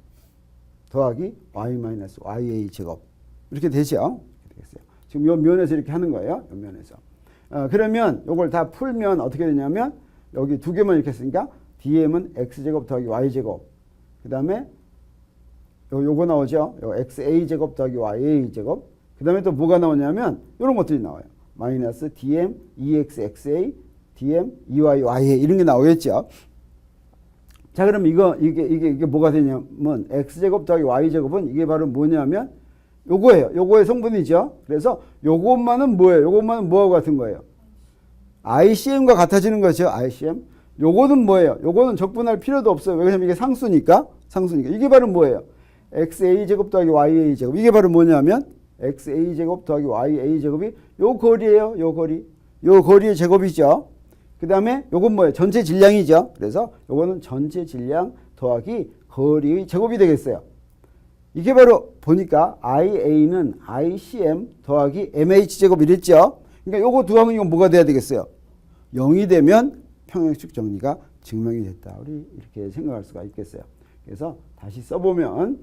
더하기 y-ya 제곱 이렇게 되죠. 이렇게 되겠어요. 지금 요 면에서 이렇게 하는 거예요. 요 면에서. 그러면 요걸 다 풀면 어떻게 되냐면, 여기 두 개만 이렇게 했으니까 DM은 x제곱 더하기 y제곱, 그 다음에 요거 나오죠. 요 xa 제곱 더하기 ya 제곱, 그 다음에 또 뭐가 나오냐면 이런 것들이 나와요. 마이너스 dm exxa dm ey 이런 게 나오겠죠. 자, 그럼 이게 뭐가 되냐면 x제곱 더하기 y제곱은 이게 바로 뭐냐면 요거예요. 요거의 성분이죠. 그래서 요것만은 뭐예요? 요것만은 뭐하고 같은 거예요? ICM과 같아지는 거죠. ICM. 요거는 뭐예요? 요거는 적분할 필요도 없어요. 왜냐면 이게 상수니까. 이게 바로 뭐예요? XA제곱 더하기 YA제곱. 이게 바로 뭐냐면 XA제곱 더하기 YA제곱이 요 거리예요. 요 거리. 요 거리의 제곱이죠. 그 다음에 요건 뭐예요? 전체 질량이죠. 그래서 요거는 전체 질량 더하기 거리의 제곱이 되겠어요. 이게 바로 보니까 IA는 ICM 더하기 MH제곱 이랬죠. 그러니까 요거 두 항은 이건 뭐가 돼야 되겠어요? 0이 되면 평행축 정리가 증명이 됐다. 우리 이렇게 생각할 수가 있겠어요. 그래서 다시 써보면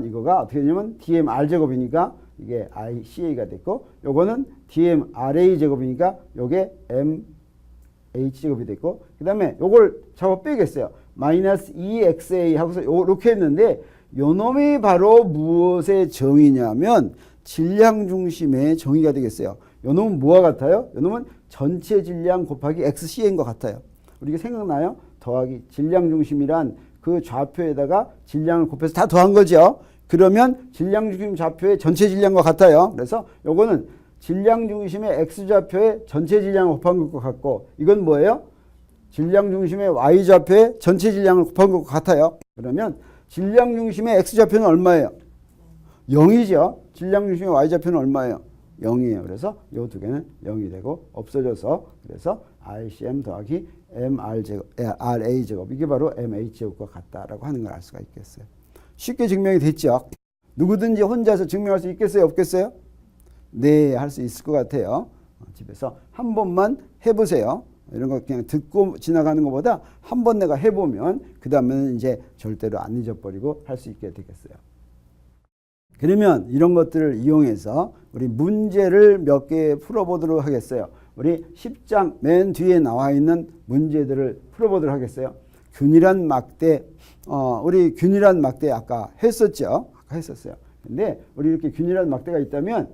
이거가 어떻게 되냐면 DMR 제곱이니까 이게 ICA가 됐고 요거는 DMRA 제곱이니까 요게 MH 제곱이 됐고 그 다음에 요걸 잡아 빼겠어요. 마이너스 2XA 하고서 요렇게 했는데 요 놈이 바로 무엇의 정의냐면 질량 중심의 정의가 되겠어요. 요 놈은 뭐와 같아요? 요 놈은 전체 질량 곱하기 XCN과 같아요. 우리가 생각나요? 더하기 질량 중심이란 그 좌표에다가 질량을 곱해서 다 더한 거죠. 그러면 질량 중심 좌표의 전체 질량과 같아요. 그래서 요거는 질량 중심의 X좌표의 전체 질량을 곱한 것과 같고 이건 뭐예요? 질량 중심의 Y좌표의 전체 질량을 곱한 것과 같아요. 그러면 질량 중심의 X좌표는 얼마예요? 0이죠. 질량 중심의 Y좌표는 얼마예요? 0이에요. 그래서 이 두 개는 0이 되고 없어져서 그래서 ICM 더하기 RA 제곱 이게 바로 MH 제곱과 같다라고 하는 걸 알 수가 있겠어요. 쉽게 증명이 됐죠. 누구든지 혼자서 증명할 수 있겠어요? 없겠어요? 네, 할 수 있을 것 같아요. 집에서 한 번만 해보세요. 이런 거 그냥 듣고 지나가는 것보다 한 번 내가 해보면 그 다음에는 이제 절대로 안 잊어버리고 할 수 있게 되겠어요. 그러면 이런 것들을 이용해서 우리 문제를 몇 개 풀어보도록 하겠어요. 우리 10장 맨 뒤에 나와 있는 문제들을 풀어보도록 하겠어요. 균일한 막대, 우리 균일한 막대 아까 했었죠. 아까 했었어요. 근데 우리 이렇게 균일한 막대가 있다면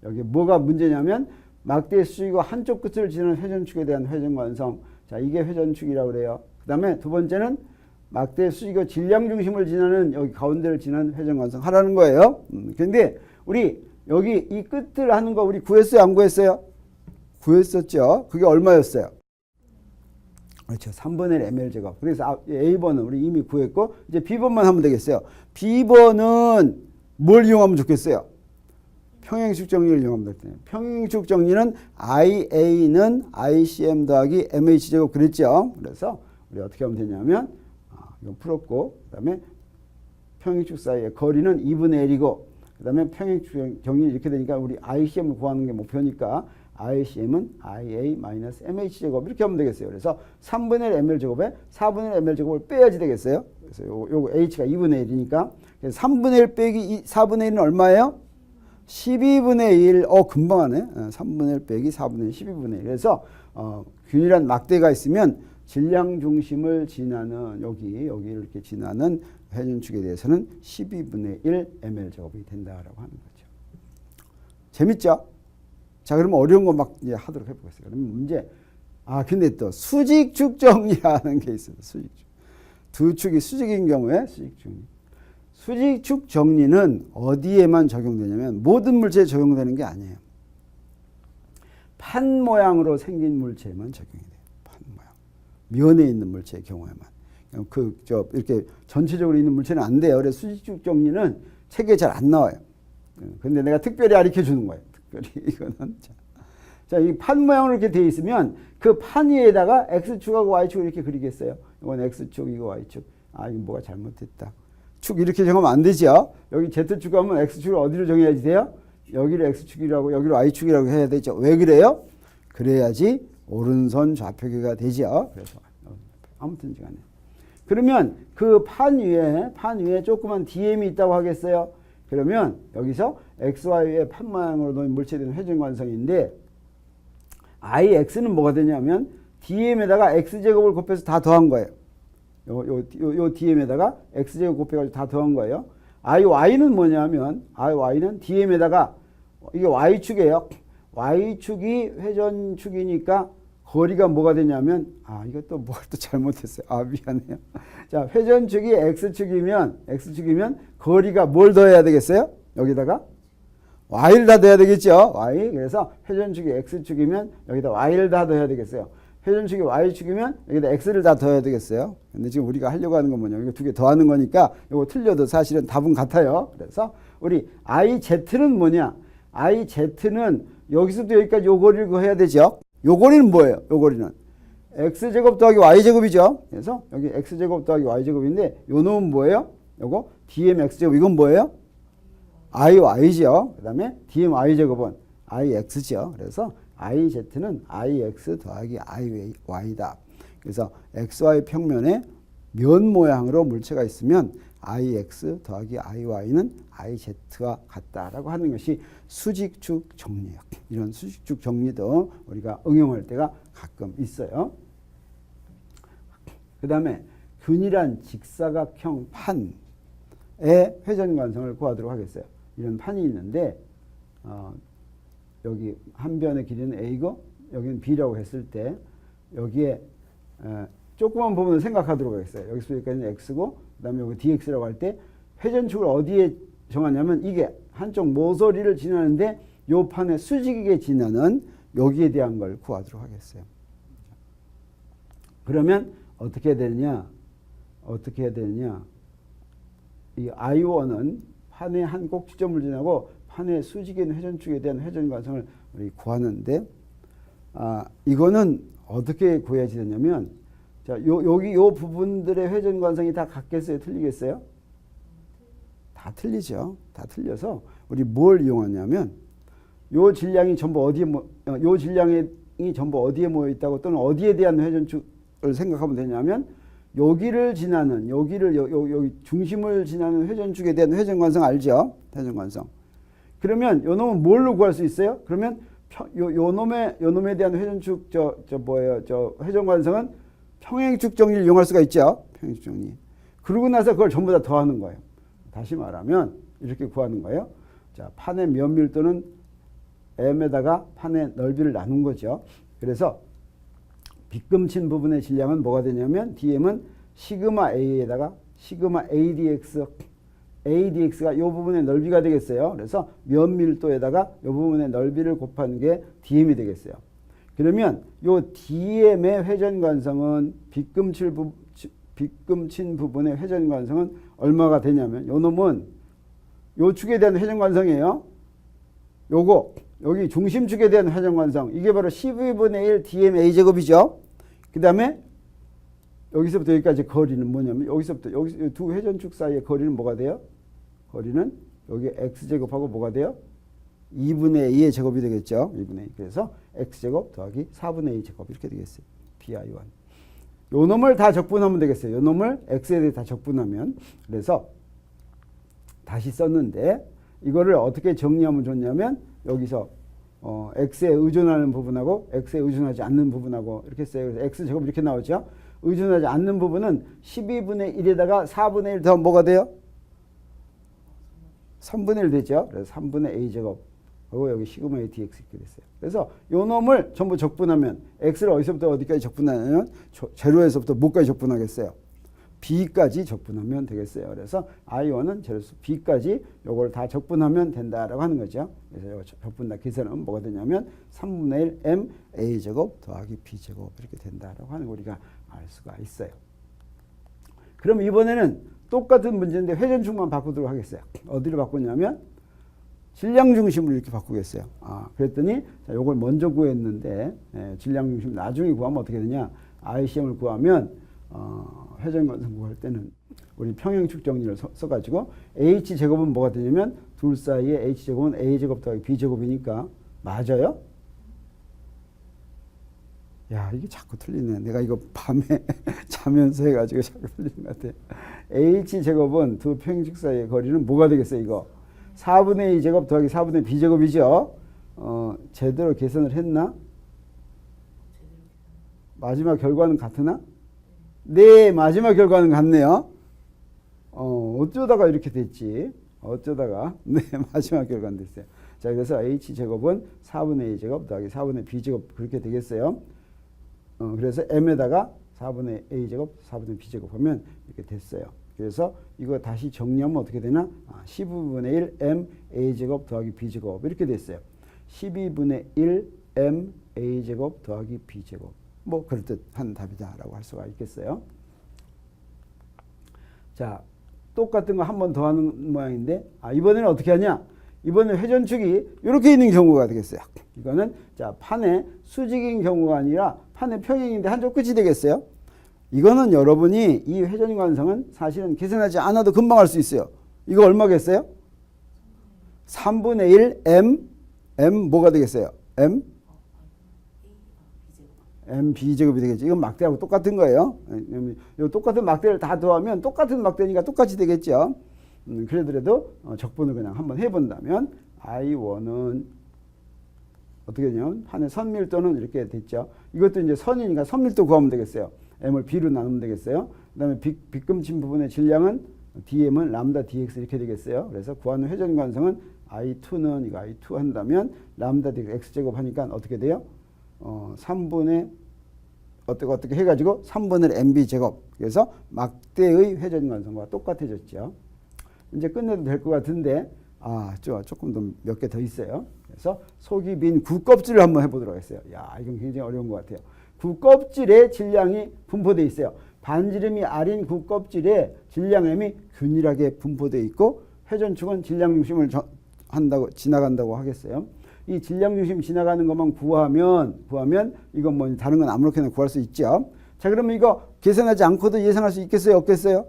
여기 뭐가 문제냐면 막대의 수직과 한쪽 끝을 지나는 회전축에 대한 회전관성. 자, 이게 회전축이라고 그래요. 그 다음에 두 번째는 막대의 수직과 질량 중심을 지나는 여기 가운데를 지나는 회전관성 하라는 거예요. 근데 우리 여기 이 끝을 하는 거 우리 구했어요? 안 구했어요? 구했었죠. 그게 얼마였어요? 그렇죠. 3분의 1 ml 제곱. 그래서 A번은 우리 이미 구했고 이제 B번만 하면 되겠어요. B번은 뭘 이용하면 좋겠어요? 평행축 정리를 이용하면 되겠네요. 평행축 정리는 IA는 ICM 더하기 MH 제곱 그랬죠. 그래서 우리 어떻게 하면 되냐면 이거 풀었고 그 다음에 평행축 사이의 거리는 2분의 1이고 그 다음에 평행축 정리 이렇게 되니까 우리 ICM을 구하는 게 목표니까 ICM은 IA-MH 제곱 이렇게 하면 되겠어요. 그래서 3분의 1 ml 제곱에 4분의 1 ml 제곱을 빼야지 되겠어요. 그래서 요거 H가 2분의 1이니까 3분의 1 빼기 4분의 1은 얼마예요? 12분의 1. 금방 하네. 3분의 1 빼기 4분의 1 12분의 1. 그래서 균일한 막대가 있으면 질량 중심을 지나는 여기 이렇게 지나는 회전축에 대해서는 12분의 1 ml 제곱이 된다라고 하는 거죠. 재밌죠? 자, 그러면 어려운 거 막 이제 하도록 해보겠어요. 그러면 문제. 근데 또 수직축 정리라는 게 있어요. 수직축. 두 축이 수직인 경우에 수직축. 수직축 정리는 어디에만 적용되냐면 모든 물체에 적용되는 게 아니에요. 판 모양으로 생긴 물체에만 적용이 돼요. 판 모양. 면에 있는 물체의 경우에만. 이렇게 전체적으로 있는 물체는 안 돼요. 그래서 수직축 정리는 책에 잘 안 나와요. 근데 내가 특별히 가르쳐 주는 거예요. 특별히 이거는. 자, 이 판 모양으로 이렇게 되어 있으면 그 판 위에다가 X축하고 Y축을 이렇게 그리겠어요. 이건 X축, 이거 Y축. 이거 뭐가 잘못됐다. 축 이렇게 정하면 안 되죠. 여기 Z축 하면 X축을 어디로 정해야지 돼요? 여기를 X축이라고 여기를 Y축이라고 해야 되죠. 왜 그래요? 그래야지 오른손 좌표계가 되죠. 그래서 아무튼 간에. 그러면 그 판 위에 조그만 DM이 있다고 하겠어요. 그러면 여기서 XY의 판 모양으로 놓인 물체된 회전관성인데 IX는 뭐가 되냐면 DM에다가 X제곱을 곱해서 다 더한 거예요. 요 DM에다가 X제곱 곱해가지고 다 더한 거예요. IY는 뭐냐면 IY는 DM에다가 이게 Y축이에요. Y축이 회전축이니까 거리가 뭐가 되냐면 이것도 뭘 또 잘못했어요. 미안해요. 자, 회전축이 x축이면 거리가 뭘 더해야 되겠어요? 여기다가 y를 다 더해야 되겠죠. y. 그래서 회전축이 x축이면 여기다 y를 다 더해야 되겠어요. 회전축이 y축이면 여기다 x를 다 더해야 되겠어요. 근데 지금 우리가 하려고 하는 건 뭐냐? 이거 두 개 더하는 거니까 이거 틀려도 사실은 답은 같아요. 그래서 우리 iz는 뭐냐? iz는 여기서부터 여기까지 요 거리를 구해야 되죠. 요 거리는 뭐예요? 요 거리는 x제곱 더하기 y제곱이죠. 그래서 여기 x제곱 더하기 y제곱인데 요 놈은 뭐예요? 요거 dmx제곱. 이건 뭐예요? iy죠. 그 다음에 dmy제곱은 ix죠. 그래서 iz는 ix 더하기 iy다. 그래서 xy 평면에 면 모양으로 물체가 있으면 ix 더하기 iy는 iz와 같다라고 하는 것이 수직축 정리예요. 이런 수직축 정리도 우리가 응용할 때가 가끔 있어요. 그 다음에 균일한 직사각형 판의 회전관성을 구하도록 하겠어요. 이런 판이 있는데 여기 한 변의 길이는 a고 여기는 b라고 했을 때 여기에 조그만 부분을 생각하도록 하겠어요. 여기서 여기까지는 x고 그 다음에 여기 dx라고 할 때 회전축을 어디에 정하냐면 이게 한쪽 모서리를 지나는데 요 판에 수직이게 지나는 여기에 대한 걸 구하도록 하겠어요. 그러면 어떻게 해야 되느냐? 이 I1은 판의 한 꼭지점을 지나고 판의 수직에 있는 회전축에 대한 회전관성을 우리 구하는데 이거는 어떻게 구해야 되냐면 자, 여기 요 부분들의 회전관성이 다 같겠어요? 틀리겠어요? 다 틀리죠. 다 틀려서 우리 뭘 이용하냐면 요 질량이 전부 어디에 모여 있다고 또는 어디에 대한 회전축을 생각하면 되냐면 여기를 지나는 여기 중심을 지나는 회전축에 대한 회전관성 알죠? 회전관성. 그러면 요 놈은 뭘로 구할 수 있어요? 그러면 요 놈에 대한 회전축 회전관성은 평행축 정리를 이용할 수가 있죠. 평행축 정리. 그러고 나서 그걸 전부 다 더하는 거예요. 다시 말하면 이렇게 구하는 거예요. 자, 판의 면밀도는 m에다가 판의 넓이를 나눈 거죠. 그래서 빗금친 부분의 질량은 뭐가 되냐면 dm은 시그마 a에다가 시그마 adx가 이 부분의 넓이가 되겠어요. 그래서 면밀도에다가 이 부분의 넓이를 곱하는 게 dm이 되겠어요. 그러면 이 dm의 회전관성은 빗금친 부분의 회전관성은 얼마가 되냐면 요 놈은 요 축에 대한 회전관성이에요. 요거 여기 중심축에 대한 회전관성 이게 바로 12분의 1 dma 제곱이죠. 그 다음에 여기서부터 여기까지 거리는 뭐냐면 여기서부터 여기 두 회전축 사이의 거리는 뭐가 돼요? 거리는 여기 x제곱하고 뭐가 돼요? 2분의 2의 제곱이 되겠죠. 2분의 2. 그래서 x제곱 더하기 4분의 2 제곱 이렇게 되겠어요. pi1. 요 놈을 다 적분하면 되겠어요. 요 놈을 x에 대해 다 적분하면. 그래서 다시 썼는데 이거를 어떻게 정리하면 좋냐면 여기서 x에 의존하는 부분하고 x에 의존하지 않는 부분하고 이렇게 써요. 그래서 x제곱 이렇게 나오죠. 의존하지 않는 부분은 12분의 1에다가 4분의 1 더 뭐가 돼요? 3분의 1 되죠. 그래서 3분의 a제곱 하고 여기 시그마 a dx 이렇게 됐어요. 그래서 요 놈을 전부 적분하면 x를 어디서부터 어디까지 적분하냐면 제로에서부터 뭐까지 적분하겠어요? b까지 적분하면 되겠어요. 그래서 I1은 제로수 b까지 요걸 다 적분하면 된다라고 하는 거죠. 그래서 요 적분 다 계산은 뭐가 되냐면 3분의 1 m a제곱 더하기 b제곱 이렇게 된다라고 하는 거 우리가 알 수가 있어요. 그럼 이번에는 똑같은 문제인데 회전축만 바꾸도록 하겠어요. 어디로 바꾸냐면 질량 중심으로 이렇게 바꾸겠어요. 그랬더니 자, 요걸 먼저 구했는데 질량 중심 나중에 구하면 어떻게 되냐? ICM을 구하면 회전관성 구할 때는 우리 평행축 정리를 써가지고 H제곱은 뭐가 되냐면 둘 사이에 H제곱은 A제곱 더하기 B제곱이니까 맞아요? 야 이게 자꾸 틀리네. 내가 이거 밤에 자면서 해가지고 자꾸 틀리는 것 같아. H제곱은 두 평행축 사이의 거리는 뭐가 되겠어요? 이거 4분의 2제곱 더하기 4분의 B제곱이죠. 제대로 계산을 했나? 마지막 결과는 같으나? 네, 마지막 결과는 같네요. 어쩌다가 이렇게 됐지? 어쩌다가? 네, 마지막 결과는 됐어요. 자, 그래서 H제곱은 4분의 2제곱 더하기 4분의 B제곱 그렇게 되겠어요. 그래서 m에다가 4분의 a제곱, 4분의 b제곱 하면 이렇게 됐어요. 그래서 이거 다시 정리하면 어떻게 되나? 12분의 1 m a제곱 더하기 b제곱 이렇게 됐어요. 12분의 1 m a제곱 더하기 b제곱. 뭐 그럴듯한 답이다라고 할 수가 있겠어요. 자, 똑같은 거 한 번 더 하는 모양인데 이번에는 어떻게 하냐? 이번에 회전축이 이렇게 있는 경우가 되겠어요. 이거는 자 판의 수직인 경우가 아니라 판의 평행인데 한쪽 끝이 되겠어요. 이거는 여러분이 이 회전관성은 사실은 계산하지 않아도 금방 알 수 있어요. 이거 얼마겠어요? 3분의 1 m 뭐가 되겠어요? m b제곱이 되겠죠. 이건 막대하고 똑같은 거예요. 이 똑같은 막대를 다 더하면 똑같은 막대니까 똑같이 되겠죠. 그래도 적분을 그냥 한번 해본다면 I1은 어떻게 되냐면 판의 선밀도는 이렇게 됐죠. 이것도 이제 선이니까 선밀도 구하면 되겠어요. m을 b로 나누면 되겠어요. 그 다음에 빗금친 부분의 질량은 dm은 람다 dx 이렇게 되겠어요. 그래서 구하는 회전관성은 I2는 이거 I2 한다면 람다 dx x제곱 하니까 어떻게 돼요? 3분의 어떻게 해가지고 3분의 mb제곱. 그래서 막대의 회전관성과 똑같아졌죠. 이제 끝내도 될 것 같은데 조금 더 몇 개 더 있어요. 그래서 속이 빈 구껍질을 한번 해보도록 하겠어요. 이건 굉장히 어려운 것 같아요. 구껍질의 질량이 분포되어 있어요. 반지름이 r인 구껍질에 질량 m이 균일하게 분포되어 있고 회전축은 질량 중심을 지나간다고 하겠어요. 이 질량 중심 지나가는 것만 구하면 이건 뭐 다른 건 아무렇게나 구할 수 있죠. 자, 그러면 이거 계산하지 않고도 예상할 수 있겠어요? 없겠어요?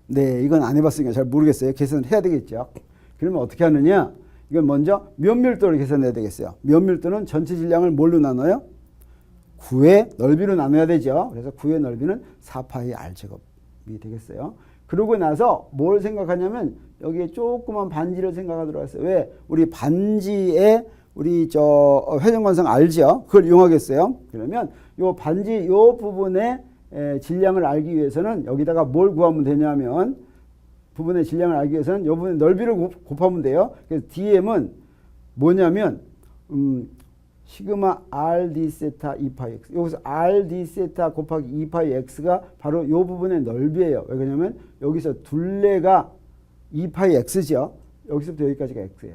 네, 이건 안 해봤으니까 잘 모르겠어요. 계산을 해야 되겠죠. 그러면 어떻게 하느냐? 이건 먼저 면밀도를 계산해야 되겠어요. 면밀도는 전체 질량을 뭘로 나눠요? 9의 넓이로 나눠야 되죠. 그래서 9의 넓이는 4파이 r제곱이 되겠어요. 그러고 나서 뭘 생각하냐면 여기에 조그만 반지를 생각하도록 했어요. 왜? 우리 반지에 우리 회전관성 알죠? 그걸 이용하겠어요. 그러면 요 반지 요 부분의 질량을 알기 위해서는 여기다가 뭘 구하면 되냐면 부분의 질량을 알기 위해서는 이 부분의 넓이를 곱하면 돼요. 그래서 dm은 뭐냐면 시그마 r d 세타 2파이 x. 여기서 r d 세타 곱하기 2파이 x가 바로 이 부분의 넓이에요. 왜 그러냐면 여기서 둘레가 2파이 x죠. 여기서부터 여기까지가 x예요.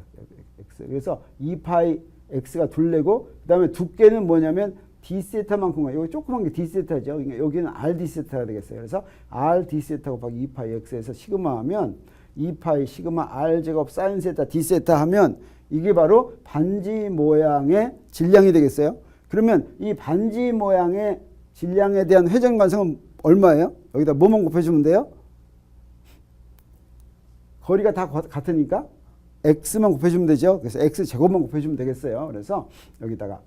x. 그래서 2파이 x가 둘레고 그다음에 두께는 뭐냐면 d 세타만큼 여기 조그만 게 d 세타죠. 그러니까 여기는 r d 세타가 되겠어요. 그래서 r d 세타 곱하기 2파이 x에서 시그마 하면 2파이 시그마 r 제곱 사인 세타 d 세타 하면 이게 바로 반지 모양의 질량이 되겠어요. 그러면 이 반지 모양의 질량에 대한 회전관성은 얼마예요? 여기다 뭐만 곱해주면 돼요? 거리가 다 같으니까 x만 곱해주면 되죠. 그래서 x제곱만 곱해주면 되겠어요. 그래서 여기다가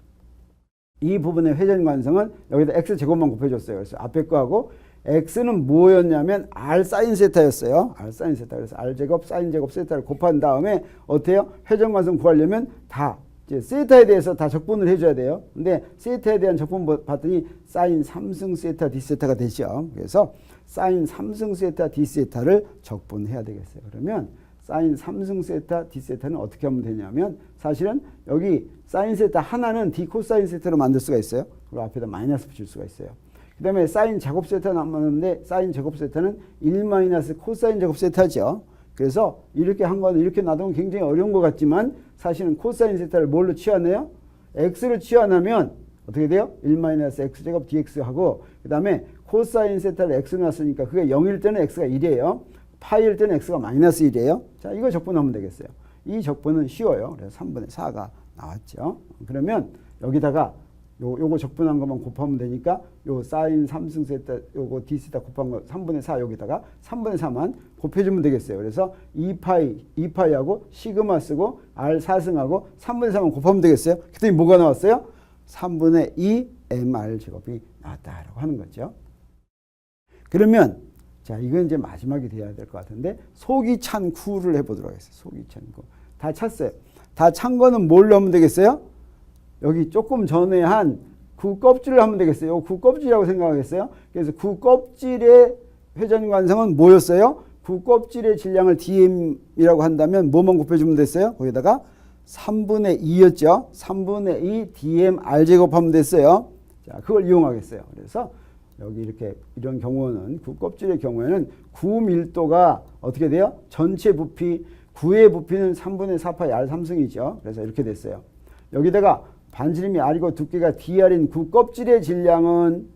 이 부분의 회전관성은 여기다 x제곱만 곱해줬어요. 그래서 앞에 거하고 x는 뭐였냐면 r 사인 세타였어요. r 사인 세타. 그래서 r제곱 사인 제곱 세타를 곱한 다음에 어때요? 회전관성 구하려면 다 이제 세타에 대해서 다 적분을 해줘야 돼요. 근데 세타에 대한 적분 봤더니 사인 3승 세타 d 세타가 되죠. 그래서 사인 3승 세타 d 세타를 적분해야 되겠어요. 그러면 사인 3승 세타 d 세타는 어떻게 하면 되냐면 사실은 여기 사인 세타 하나는 d 코사인 세타로 만들 수가 있어요. 그리고 앞에다 마이너스 붙일 수가 있어요. 그 다음에 사인 제곱 세타 남았는데 사인 제곱 세타는 1 마이너스 코사인 제곱 세타죠. 그래서 이렇게 한 거는 이렇게 놔두면 굉장히 어려운 것 같지만 사실은 코사인 세타를 뭘로 취하네요? x로 취하면 어떻게 돼요? 1 마이너스 x제곱 dx하고 그 다음에 코사인 세타를 x로 놨으니까 그게 0일 때는 x가 1이에요. 파일 때는 x가 마이너스 1이에요. 자, 이거 적분하면 되겠어요. 이 적분은 쉬워요. 그래서 3분의 4가 나왔죠. 그러면 여기다가 요거 적분한 것만 곱하면 되니까 요 사인 3승 세타 요거 d 세타 곱한 거 3분의 4 여기다가 3분의 4만 곱해주면 되겠어요. 그래서 2파이하고 시그마 쓰고 r 4승하고 3분의 4만 곱하면 되겠어요. 그랬더니 뭐가 나왔어요? 3분의 2 mr 제곱이 나왔다라고 하는 거죠. 그러면 자, 이건 이제 마지막이 돼야 될 것 같은데 속이 찬 구를 해보도록 하겠습니다. 속이 찬 구. 다 찼어요. 다 찬 거는 뭘로 하면 되겠어요? 여기 조금 전에 한 구 껍질을 하면 되겠어요. 구 껍질이라고 생각하겠어요. 그래서 구 껍질의 회전관성은 뭐였어요? 구 껍질의 질량을 dm이라고 한다면 뭐만 곱해주면 됐어요? 거기다가 3분의 2였죠. 3분의 2 dm r 제곱하면 됐어요. 자, 그걸 이용하겠어요. 그래서 여기 이렇게 이런 경우는 구 껍질의 경우에는 구 밀도가 어떻게 돼요? 전체 부피, 구의 부피는 3분의 4파이 r 3승이죠. 그래서 이렇게 됐어요. 여기다가 반지름이 r이고 두께가 dr인 구 껍질의 질량은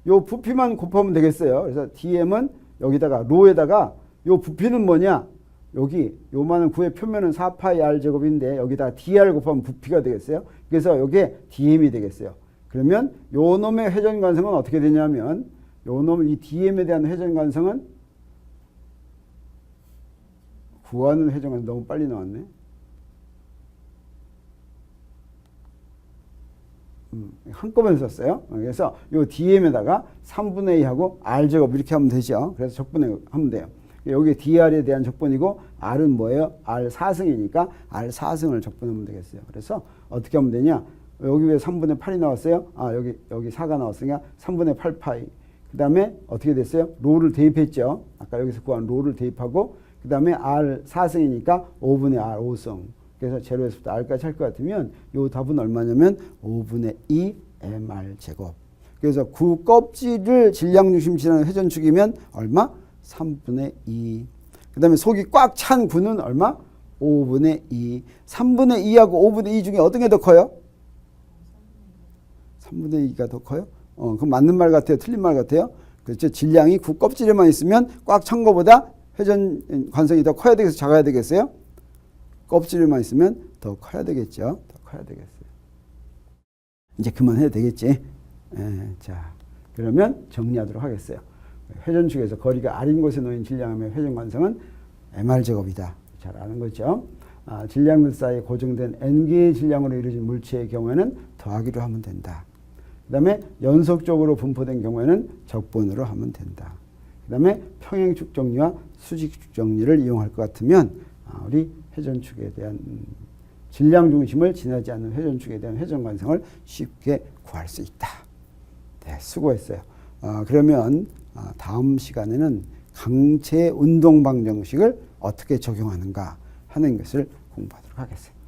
요 부피만 곱하면 되겠어요. 그래서 dm은 여기다가 로에다가 요 부피는 뭐냐? 여기 요만한 구의 표면은 4파이 r 제곱인데 여기다 dr 곱하면 부피가 되겠어요. 그래서 요게 dm이 되겠어요. 그러면 요 놈의 회전관성은 어떻게 되냐면 요 놈 이 dm에 대한 회전관성은 구하는 회전관성 너무 빨리 나왔네. 한꺼번에 썼어요. 그래서 요 dm에다가 3분의 2하고 r제곱 이렇게 하면 되죠. 그래서 적분하면 돼요. 여기 dr에 대한 적분이고 r은 뭐예요? r 4승이니까 r 4승을 적분하면 되겠어요. 그래서 어떻게 하면 되냐? 여기 왜 3분의 8이 나왔어요? 여기 4가 나왔으니까 3분의 8파이. 그 다음에 어떻게 됐어요? 로를 대입했죠. 아까 여기서 구한 로를 대입하고 그 다음에 r 4승이니까 5분의 r 5승. 그래서 제로에서부터 r까지 할 것 같으면 요 답은 얼마냐면 5분의 2 mr 제곱. 그래서 구 껍질을 질량 중심 지나는 회전축이면 얼마? 3분의 2. 그 다음에 속이 꽉 찬 구는 얼마? 5분의 2. 3분의 2하고 5분의 2 중에 어떤 게 더 커요? 3분의 2가 더 커요? 그럼 맞는 말 같아요? 틀린 말 같아요? 그렇죠. 질량이 구 껍질에만 있으면 꽉 찬 거보다 회전 관성이 더 커야 되겠어요? 작아야 되겠어요? 껍질에만 있으면 더 커야 되겠죠? 더 커야 되겠어요. 이제 그만해도 되겠지? 자, 그러면 정리하도록 하겠어요. 회전축에서 거리가 r인 곳에 놓인 질량함의 회전관성은 mr제곱이다. 잘 아는 거죠? 질량들 사이에 고정된 n개의 질량으로 이루어진 물체의 경우에는 더하기로 하면 된다. 그 다음에 연속적으로 분포된 경우에는 적분으로 하면 된다. 그 다음에 평행축 정리와 수직축 정리를 이용할 것 같으면 우리 회전축에 대한 질량 중심을 지나지 않는 회전축에 대한 회전관성을 쉽게 구할 수 있다. 네, 수고했어요. 그러면 다음 시간에는 강체 운동 방정식을 어떻게 적용하는가 하는 것을 공부하도록 하겠습니다.